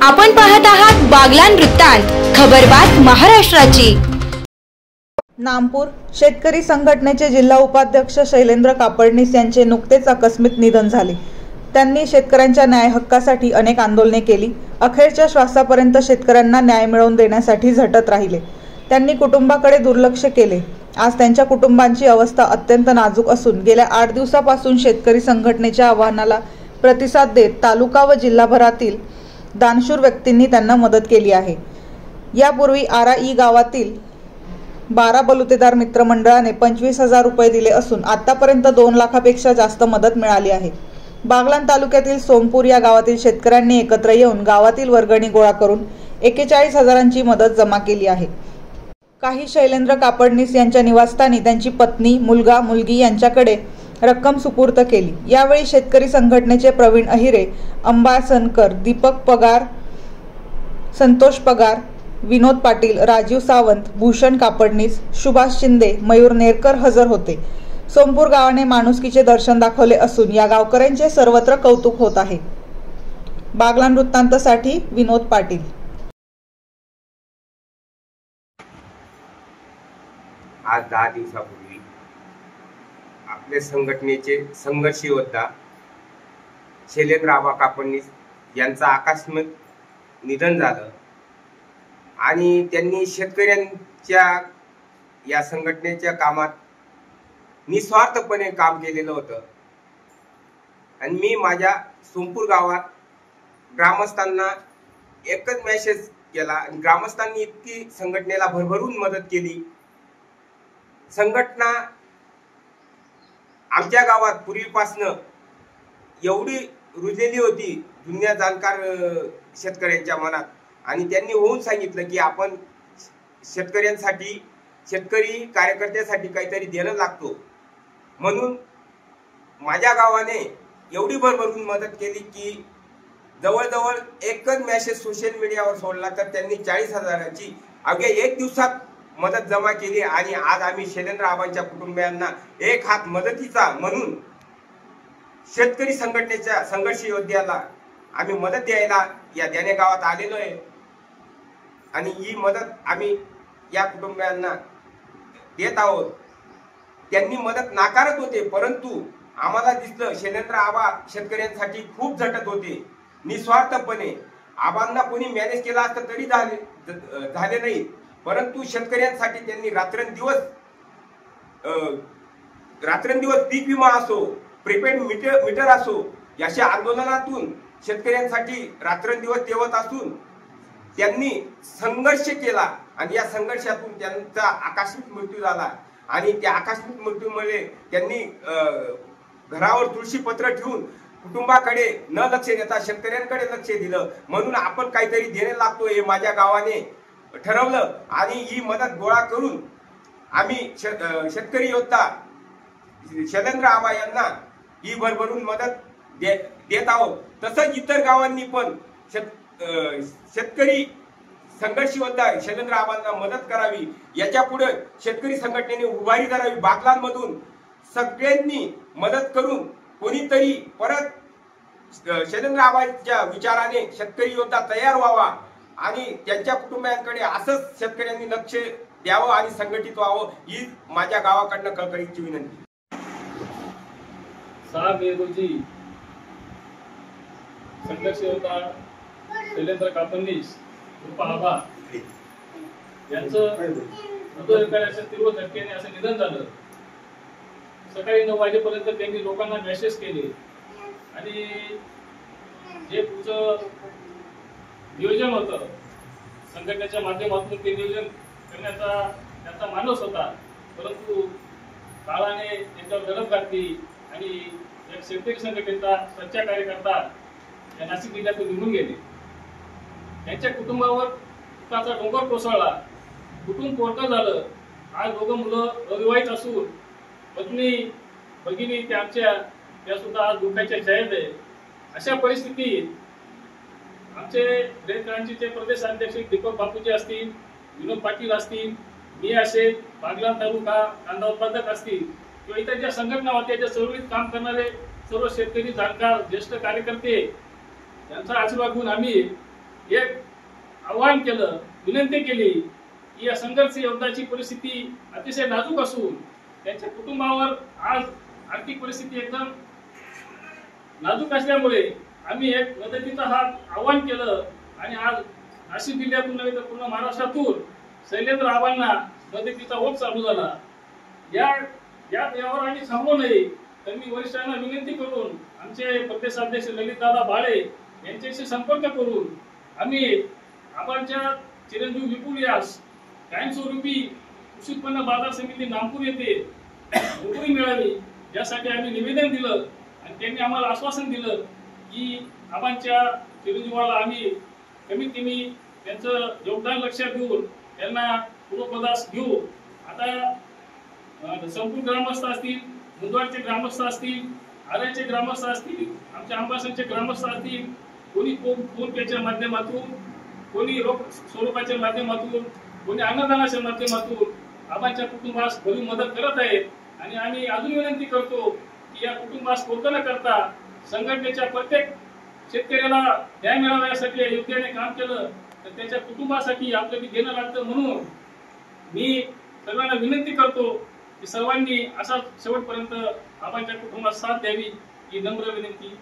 आपण पाहत आहात बागलान वृत्तांत, खबरबात महाराष्ट्राची। नामपूर शेतकरी संघटनेचे जिल्हा उपाध्यक्ष शैलेंद्र कापडनीस यांचे नुकतेच आकस्मिक निधन झाले। त्यांनी शेतकऱ्यांच्या न्याय हक्कासाठी अनेक आंदोलने केली। अखेरच्या श्वासापर्यंत शेतकऱ्यांना न्याय मिळवून देण्यासाठी झटत राहिले। त्यांनी कुटुंबाकडे दुर्लक्ष केले। आज त्यांच्या कुटुंबांची अवस्था अत्यंत नाजूक असून गेल्या 8 दिवसापासून शेतकरी संघटनेच्या आवाहनाला प्रतिसाद देत तालुका व जिल्हाभरातील दानशूर व्यक्तींनी त्यांना मदत केली आहे। यापूर्वी आराई गावातील 12 बलुतेदार मित्र मंडळाने 25,000 रुपये दिले असून आतापर्यंत 2 लाखापेक्षा जास्त मदत मिळाली आहे। बागलान तालुक्यातील सोमपूर या गावातील शेतकऱ्यांनी एकत्र येऊन गावातील वर्गणी गोळा करून 41,000ची मदत जमा केली आहे। काही शैलेंद्र कापडनीस यांच्या निवासस्थानी त्यांची पत्नी, मुलगा, मुलगी यांच्याकडे रक्कम सुपूर्द केली। यावेळी शेतकरी संघटनेचे प्रवीण अहिरे, अंबा सनकर, दीपक पगार, संतोष पगार, विनोद पाटील, राजीव सावंत, भूषण कापडनीस, सुभाष शिंदे, मयूर नेरकर हजर होते। सोमपूर गावाने माणुसकीचे दर्शन दाखवले असून या गावकऱ्यांचे सर्वत्र कौतुक होत आहे। बागलान वृत्तांतसाठी विनोद पाटील। आज 10 दिवसापूर्वी आपल्या संघटनेचे संघर्ष योद्धा शैलेंद्र आबा कापडनीस यांचं आकस्मिक निधन झालं आणि त्यांनी शेतकऱ्यांच्या या संघटनेच्या कामात निस्वार्थपणे काम केलेलं होतं। आणि मी माझ्या सोमपूर गावात ग्रामस्थांना एकच मेसेज केला आणि ग्रामस्थांनी इतकी संघटनेला भरभरून मदत केली। संघटना आमच्या गावात पूर्वीपासनं एवढी रुजलेली होती जुन्या जाणकार शेतकऱ्यांच्या मनात, आणि त्यांनी होऊन सांगितलं की आपण शेतकऱ्यांसाठी, शेतकरी कार्यकर्त्यासाठी काहीतरी देणं लागतो। म्हणून माझ्या गावाने एवढी भरभरून मदत केली की जवळजवळ एकच मेसेज सोशल मीडियावर सोडला तर त्यांनी 40,000ची अवघ्या 1 दिवसात मदत जमा केली। आणि आज आम्ही शैलेंद्र आबांच्या कुटुंबियांना एक हात मदतीचा म्हणून शेतकरी संघटनेच्या संघर्ष योद्ध्याला आम्ही मदत द्यायला या देणे गावात आलेलो आहे। आणि ही मदत आम्ही या कुटुंबियांना देत आहोत। त्यांनी मदत नाकारत होते, परंतु आम्हाला दिसलं शैलेंद्र आबा शेतकऱ्यांसाठी खूप झटत होते निस्वार्थपणे। आबांना कोणी मॅनेज केला असतं तरी झाले नाही, परंतु शेतकऱ्यांसाठी त्यांनी रात्रंदिवस पीक विमा असो, प्रीपेड मीटर असो, याच्या आंदोलनातून शेतकऱ्यांसाठी रात्रंदिवस तेवत असून त्यांनी संघर्ष केला आणि या संघर्षातून त्यांचा आकस्मिक मृत्यू झाला। आणि त्या आकस्मिक मृत्यूमुळे त्यांनी घरावर तुळशीपत्र ठेवून कुटुंबाकडे न लक्ष देता शेतकऱ्यांकडे लक्ष दिलं। म्हणून आपण काहीतरी देणे लागतो हे माझ्या गावाने ठरवलं आणि ही मदत गोळा करून आम्ही शेतकरी योद्धा शैलेंद्र आबा यांना ही भरभरून मदत देत आहोत। तसंच इतर गावांनी पण शेतकरी संघर्ष योद्धा शैलेंद्र आबांना मदत करावी, याच्या पुढे शेतकरी संघटनेने उभारी करावी। बागलांमधून सगळ्यांनी मदत करून कोणीतरी परत शैलेंद्र आबांच्या विचाराने शेतकरी योद्धा तयार व्हावा आणि त्यांच्या कुटुंबियांकडे असंच शेतकऱ्यांनी लक्ष द्यावं आणि संघटित व्हावं, ही माझ्या गावाकडनं कळकळीची विनंती। 6 मे रोजी संघर्ष योद्धा शैलेंद्र कापडनीस उर्फ आबा यांचं हृदयविकाराच्या तीव्र झटक्याने असं निधन झालं। सकाळी 9 वाजेपर्यंत त्यांनी लोकांना मेसेज केले आणि जे पुढचं नियोजन होतं संघटनेच्या माध्यमातून ते नियोजन करण्याचा त्यांचा मानस होता, परंतु काळाने त्यांच्यावर गरज घातली आणि एक शेतकरी संघटनेचा सच्चा कार्यकर्ता या नाशिक जिल्ह्यातून निघून गेले। त्यांच्या कुटुंबावर दुःखाचा डोंगर कोसळला, कुटुंब पोरकं झालं। आज 2 मुलं अविवाहित असून पत्नी, भगिनी त्या सुद्धा आज दुःखाच्या छायेत आहे। अशा परिस्थितीत आमचे क्रांतीचे प्रदेश अध्यक्ष दीपक बापूजी असतील, विनोद पाटील असतील, मी असेल, बागलान तालुका कांदा उत्पादक असतील किंवा इतर ज्या संघटना होत्या, ज्या चळवळीत काम करणारे सर्व शेतकरी, जाणकार, ज्येष्ठ कार्यकर्ते यांचा आशीर्वाद घेऊन आम्ही एक आवाहन केलं, विनंती केली की या संघर्ष योद्धाची परिस्थिती अतिशय नाजूक असून त्यांच्या कुटुंबावर आज आर्थिक परिस्थिती एकदम नाजूक असल्यामुळे आम्ही एक मदतीचा हात आवाहन केलं आणि आज नाशिक जिल्ह्यातून नव्हे तर पूर्ण महाराष्ट्रातून शैलेंद्र आबांना मदतीचा ओघ चालू झाला. यावर आम्ही थांबलो नाही तर मी वरिष्ठांना विनंती करून आमचे प्रदेशाध्यक्ष ललितदादा बाळे यांच्याशी संपर्क करून आम्ही आबांच्या चिरंजीव विपुल यास कायमस्वरूपी कृषी उत्पन्न बाजार समिती नागपूर येथे नोकरी मिळावी यासाठी आम्ही निवेदन दिलं आणि त्यांनी आम्हाला आश्वासन दिलं की आबांच्या चिरंजीवाला आम्ही कमीत कमी त्यांचं योगदान लक्षात घेऊन त्यांना पूर्वपदास घेऊ. आता संपूर्ण ग्रामस्थ असतील, मुंदवाडचे ग्रामस्थ असतील, आर्याचे ग्रामस्थ असतील, आमच्या अंबासनचे ग्रामस्थ असतील, कोणी फोन पेच्या माध्यमातून, कोणी रोख स्वरूपाच्या माध्यमातून, कोणी अन्नदानाच्या माध्यमातून आबांच्या कुटुंबास भरीव मदत करत आहेत. आणि आम्ही अजून विनंती करतो की या कुटुंबास कोणतं न करता संघटनेच्या प्रत्येक शेतकऱ्याला न्याय मिळावा यासाठी योग्याने काम केलं तर त्याच्या कुटुंबासाठी आपलं बी देणं लागतं. म्हणून मी सर्वांना विनंती करतो की सर्वांनी असा शेवटपर्यंत आबांच्या कुटुंबास साथ द्यावी ही नम्र विनंती